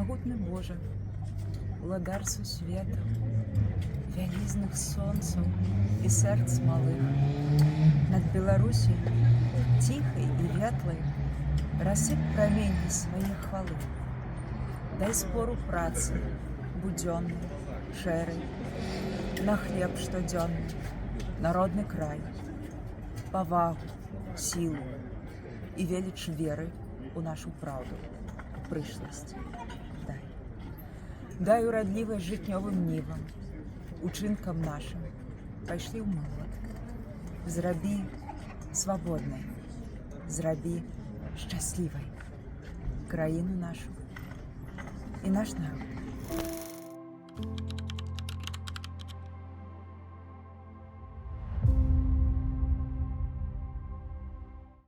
Магутны Божа, уладар сусветаў, вялізных сонцаў і сэрц малых. Над Беларусі ціхай і ветлай рассып праменні свае хвалы. Дай спору працы, будзённай, шэрай, на хлеб штодзённы, народны край, павагу, сілу і веліч веры у нашу праўду, у прышласць. Дай урадлівай жыццёвым нівам, учынкам нашым пайшлі ў молад. Зрабі свабоднай, зрабі шчаслівай краіну нашу і наш народ.